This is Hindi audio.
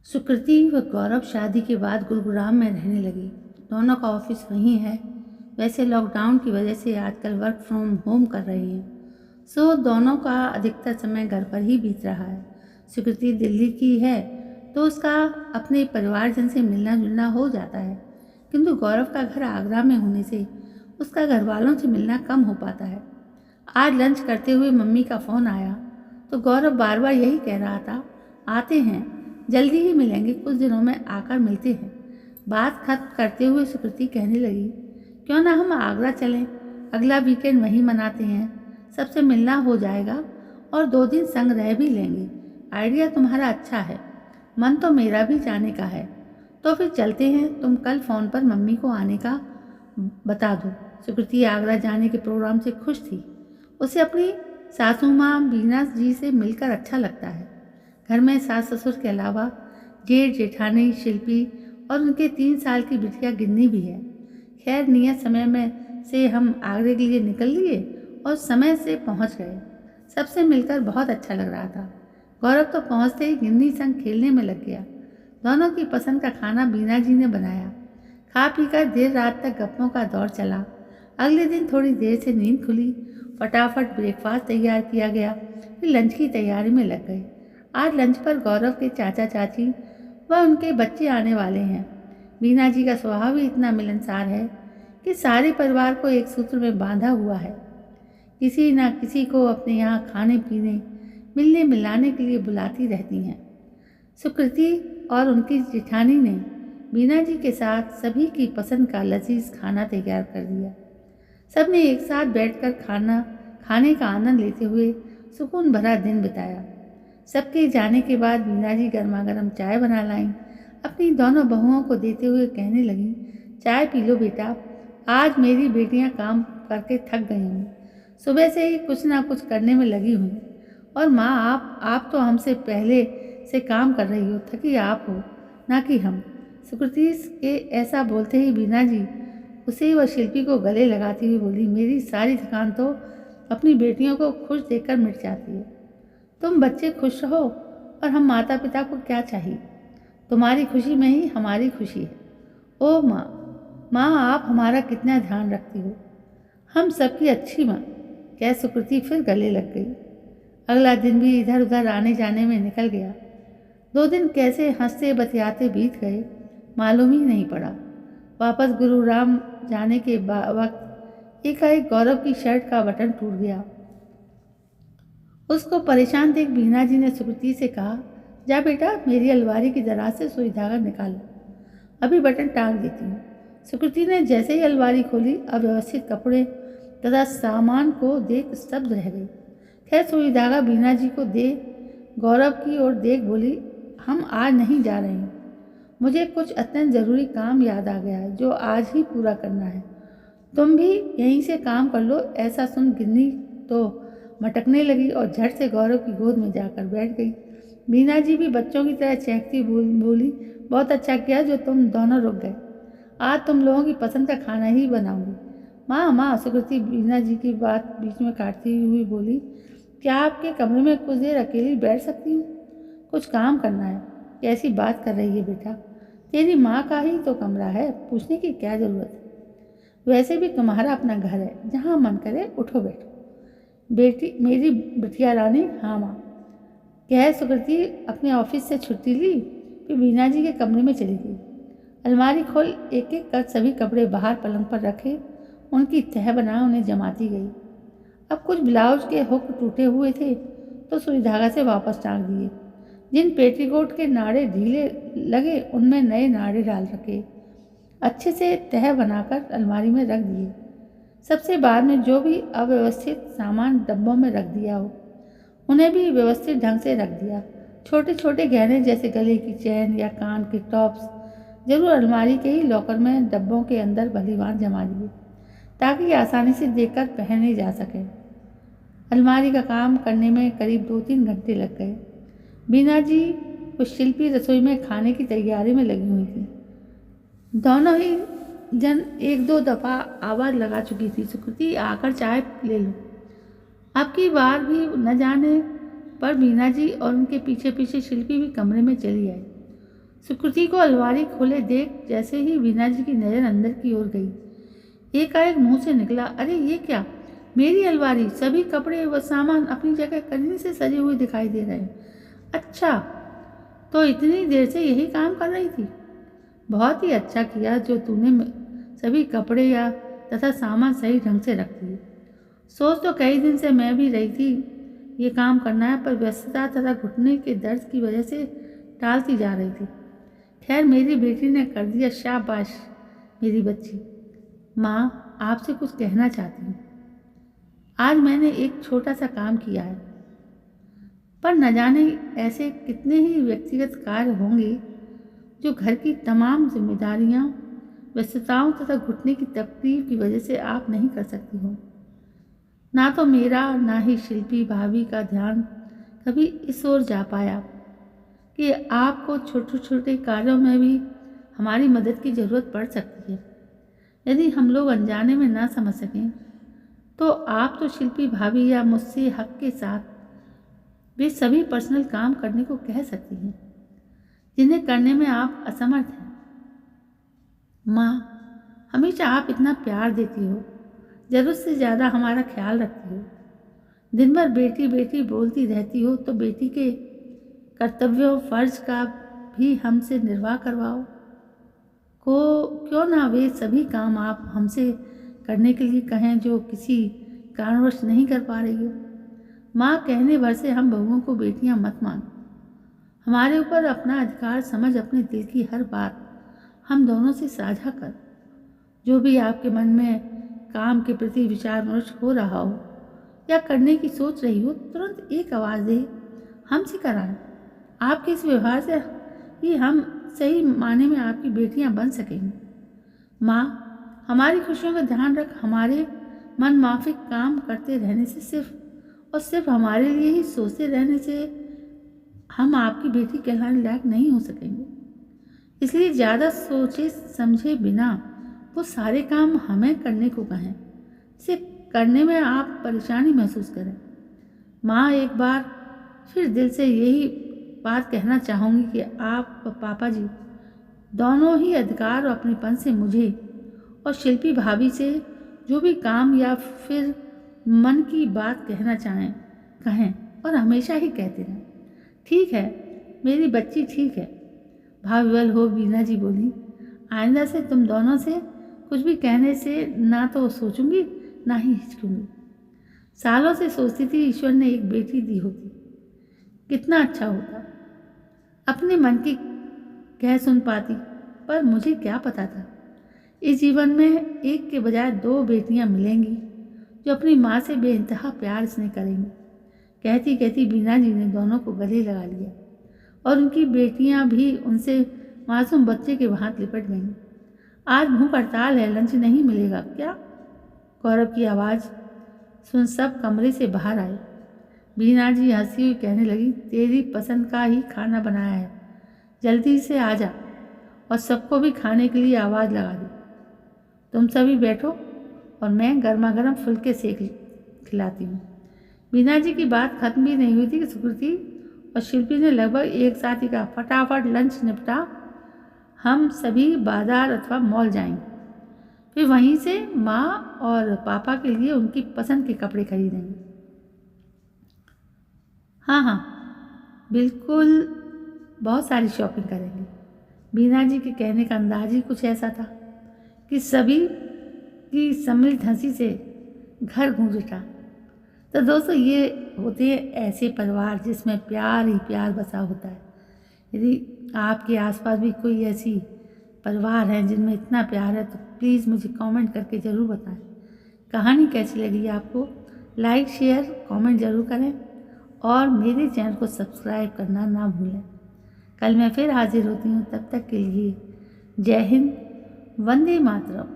सुकृति व गौरव शादी के बाद गुरुग्राम में रहने लगे। दोनों का ऑफिस वहीं है। वैसे लॉकडाउन की वजह से आजकल वर्क फ्रॉम होम कर रहे हैं, सो दोनों का अधिकतर समय घर पर ही बीत रहा है। सुकृति दिल्ली की है तो उसका अपने परिवारजन से मिलना जुलना हो जाता है, किंतु गौरव का घर आगरा में होने से उसका घर वालों से मिलना कम हो पाता है। आज लंच करते हुए मम्मी का फ़ोन आया तो गौरव बार बार यही कह रहा था, आते हैं, जल्दी ही मिलेंगे, कुछ दिनों में आकर मिलते हैं। बात खत्म करते हुए सुकृति कहने लगी, क्यों ना हम आगरा चलें, अगला वीकेंड वहीं मनाते हैं, सबसे मिलना हो जाएगा और 2 दिन संग रह भी लेंगे। आइडिया तुम्हारा अच्छा है, मन तो मेरा भी जाने का है, तो फिर चलते हैं। तुम कल फ़ोन पर मम्मी को आने का बता दो। सुकृति आगरा जाने के प्रोग्राम से खुश थी। उसे अपनी सासू माँ बीना जी से मिलकर अच्छा लगता है। घर में सास ससुर के अलावा जेठ जेठानी शिल्पी और उनके 3 साल की बिटिया गिन्नी भी है। खैर नियत समय में से हम आगरे के लिए निकल लिए और समय से पहुंच गए। सबसे मिलकर बहुत अच्छा लग रहा था। गौरव तो पहुंचते ही गिन्नी संग खेलने में लग गया। दोनों की पसंद का खाना बीना जी ने बनाया। खा पीकर देर रात तक गप्पों का दौर चला। अगले दिन थोड़ी देर से नींद खुली, फटाफट ब्रेकफास्ट तैयार किया गया, फिर लंच की तैयारी में लग गए। आज लंच पर गौरव के चाचा चाची व उनके बच्चे आने वाले हैं। बीना जी का स्वभाव ही इतना मिलनसार है कि सारे परिवार को एक सूत्र में बांधा हुआ है। किसी न किसी को अपने यहाँ खाने पीने मिलने मिलाने के लिए बुलाती रहती हैं। सुकृति और उनकी जेठानी ने बीना जी के साथ सभी की पसंद का लजीज खाना तैयार कर दिया। सबने एक साथ बैठकर खाने का आनंद लेते हुए सुकून भरा दिन बिताया। सबके जाने के बाद बीना जी गर्मा गर्म चाय बना लाईं। अपनी दोनों बहुओं को देते हुए कहने लगीं, चाय पी लो बेटा, आज मेरी बेटियां काम करके थक गई हैं, सुबह से ही कुछ ना कुछ करने में लगी हुई। और माँ आप तो हमसे पहले से काम कर रही हो, थकी आप हो ना कि हम। सुकृति के ऐसा बोलते ही बीना जी उसे व शिल्पी को गले लगाती हुई बोली, मेरी सारी थकान तो अपनी बेटियों को खुश देखकर मिट जाती है। तुम बच्चे खुश रहो और हम माता पिता को क्या चाहिए। तुम्हारी खुशी में ही हमारी खुशी है। ओ माँ आप हमारा कितना ध्यान रखती हो, हम सबकी अच्छी माँ। कह सुकृति फिर गले लग गई। अगला दिन भी इधर उधर आने जाने में निकल गया। 2 दिन कैसे हंसते बतियाते बीत गए मालूम ही नहीं पड़ा। वापस गुरुग्राम जाने के वक्त एकाएक गौरव की शर्ट का बटन टूट गया। उसको परेशान देख बीना जी ने सुकृति से कहा, जा बेटा मेरी अलमारी की दराज से सुई धागा निकालो, अभी बटन टांग देती हूँ। सुकृति ने जैसे ही अलमारी खोली, अव्यवस्थित कपड़े तथा सामान को देख स्तब्ध रह गई। खैर सुई धागा बीना जी को दे गौरव की ओर देख बोली, हम आज नहीं जा रहे हैं, मुझे कुछ अत्यंत ज़रूरी काम याद आ गया है जो आज ही पूरा करना है, तुम भी यहीं से काम कर लो। ऐसा सुन गिन्नी तो मटकने लगी और झट से गौरव की गोद में जाकर बैठ गई। बीना जी भी बच्चों की तरह चहकती बोली, बहुत अच्छा किया जो तुम दोनों रुक गए, आज तुम लोगों की पसंद का खाना ही बनाऊंगी। माँ सुकृति बीना जी की बात बीच में काटती हुई बोली, क्या आपके कमरे में कुछ देर अकेली बैठ सकती हूँ, कुछ काम करना है। कैसी बात कर रही है बेटा, तेरी माँ का ही तो कमरा है, पूछने की क्या ज़रूरत है। वैसे भी तुम्हारा अपना घर है, जहाँ मन करे उठो बैठो। बेटी मेरी बिटिया रानी, हाँ माँ। कह सुकृति अपने ऑफिस से छुट्टी ली, फिर बीना जी के कमरे में चली गई। अलमारी खोल एक एक कर सभी कपड़े बाहर पलंग पर रखे, उनकी तह बना उन्हें जमाती गई। अब कुछ ब्लाउज के हुक टूटे हुए थे तो सुई धागा से वापस टांग दिए। जिन पेटीकोट के नाड़े ढीले लगे उनमें नए नाड़े डाल रखे, अच्छे से तह बनाकर अलमारी में रख दिए। सबसे बाद में जो भी अव्यवस्थित सामान डब्बों में रख दिया हो उन्हें भी व्यवस्थित ढंग से रख दिया। छोटे छोटे गहने जैसे गले की चैन या कान के टॉप्स जरूर अलमारी के ही लॉकर में डब्बों के अंदर भलीभांत जमा दिए ताकि आसानी से देखकर पहने जा सके। अलमारी का काम करने में करीब 2-3 घंटे लग गए। बीना जी और शिल्पी रसोई में खाने की तैयारी में लगी हुई थी। दोनों ही जन 1-2 दफ़ा आवाज़ लगा चुकी थी, सुकृति आकर चाय ले लो। अब की बार भी न जाने पर बीना जी और उनके पीछे पीछे शिल्पी भी कमरे में चली आई। सुकृति को अलमारी खोले देख जैसे ही वीना जी की नज़र अंदर की ओर गई, एकाएक मुंह से निकला, अरे ये क्या, मेरी अलमारी, सभी कपड़े व सामान अपनी जगह करीने से सजे हुए दिखाई दे रहे हैं। अच्छा, तो इतनी देर से यही काम कर रही थी। बहुत ही अच्छा किया जो तूने सभी कपड़े या तथा सामान सही ढंग से रख दिए। सोच तो कई दिन से मैं भी रही थी ये काम करना है, पर व्यस्तता तथा घुटने के दर्द की वजह से टालती जा रही थी। खैर मेरी बेटी ने कर दिया, शाबाश मेरी बच्ची। माँ, आपसे कुछ कहना चाहती हूँ। आज मैंने एक छोटा सा काम किया है, पर न जाने ऐसे कितने ही व्यक्तिगत कार्य होंगे जो घर की तमाम जिम्मेदारियां, व्यस्तताओं तथा घुटने की तकलीफ की वजह से आप नहीं कर सकती हो। ना तो मेरा ना ही शिल्पी भाभी का ध्यान कभी इस ओर जा पाया कि आपको छोटे छोटे कार्यों में भी हमारी मदद की ज़रूरत पड़ सकती है। यदि हम लोग अनजाने में ना समझ सकें तो आप तो शिल्पी भाभी या मुझसे हक के साथ वे सभी पर्सनल काम करने को कह सकती हैं जिन्हें करने में आप असमर्थ हैं। माँ, हमेशा आप इतना प्यार देती हो, ज़रूरत से ज़्यादा हमारा ख्याल रखती हो, दिन भर बेटी बेटी बोलती रहती हो, तो बेटी के कर्तव्यों फर्ज का भी हमसे निर्वाह करवाओ को क्यों ना वे सभी काम आप हमसे करने के लिए कहें जो किसी कारणवश नहीं कर पा रही हो। माँ, कहने भर से हम बहुओं को बेटियां मत मानो। हमारे ऊपर अपना अधिकार समझ अपने दिल की हर बात हम दोनों से साझा कर। जो भी आपके मन में काम के प्रति विचार विमर्श हो रहा हो या करने की सोच रही हो, तुरंत एक आवाज़ दे हमसे कराएं। आपके इस व्यवहार से ही हम सही माने में आपकी बेटियां बन सकेंगी। माँ, हमारी खुशियों का ध्यान रख। हमारे मन माफिक काम करते रहने से सिर्फ और सिर्फ हमारे लिए ही सोचते रहने से हम आपकी बेटी कहलाने लायक नहीं हो सकेंगे। इसलिए ज़्यादा सोचे समझे बिना वो सारे काम हमें करने को कहें, इसे करने में आप परेशानी महसूस करें। माँ, एक बार फिर दिल से यही बात कहना चाहूँगी कि आप पापा जी दोनों ही अधिकार और अपनेपन से मुझे और शिल्पी भाभी से जो भी काम या फिर मन की बात कहना चाहें कहें, और हमेशा ही कहते रहें। ठीक है मेरी बच्ची, ठीक है। भावविवल हो वीना जी बोली, आइंदा से तुम दोनों से कुछ भी कहने से ना तो सोचूंगी ना ही हिचकूंगी। सालों से सोचती थी ईश्वर ने एक बेटी दी होती, कितना अच्छा होता, अपने मन की कह सुन पाती। पर मुझे क्या पता था इस जीवन में एक के बजाय दो बेटियां मिलेंगी जो अपनी माँ से बेइंतहा प्यार स्नेह करेंगी। कहती कहती वीना जी ने दोनों को गले लगा लिया और उनकी बेटियां भी उनसे मासूम बच्चे के हाथ लिपट गईं। आज भूख हड़ताल है, लंच नहीं मिलेगा क्या? गौरव की आवाज़ सुन सब कमरे से बाहर आए। वीना जी हंसी हुई कहने लगी, तेरी पसंद का ही खाना बनाया है, जल्दी से आ जा और सबको भी खाने के लिए आवाज़ लगा दी। तुम सभी बैठो और मैं गर्मा गर्म फुलके सेक खिलाती हूँ। वीना जी की बात खत्म भी नहीं हुई थी कि सुकृति और शिल्पी ने लगभग एक साथ ही कहा, फटाफट लंच निपटा, हम सभी बाजार अथवा मॉल जाएंगे, फिर वहीं से माँ और पापा के लिए उनकी पसंद के कपड़े खरीदेंगे। हाँ हाँ बिल्कुल, बहुत सारी शॉपिंग करेंगे। वीना जी के कहने का अंदाज ही कुछ ऐसा था कि सभी की सम्मिलित हंसी से घर गूंज उठा। तो दोस्तों, ये होते हैं ऐसे परिवार जिसमें प्यार ही प्यार बसा होता है। यदि आपके आसपास भी कोई ऐसी परिवार है जिनमें इतना प्यार है तो प्लीज़ मुझे कमेंट करके ज़रूर बताएं। कहानी कैसी लगी आपको? लाइक शेयर कमेंट ज़रूर करें और मेरे चैनल को सब्सक्राइब करना ना भूलें। कल मैं फिर हाजिर होती हूँ, तब तक के लिए जय हिंद, वंदे मातरम।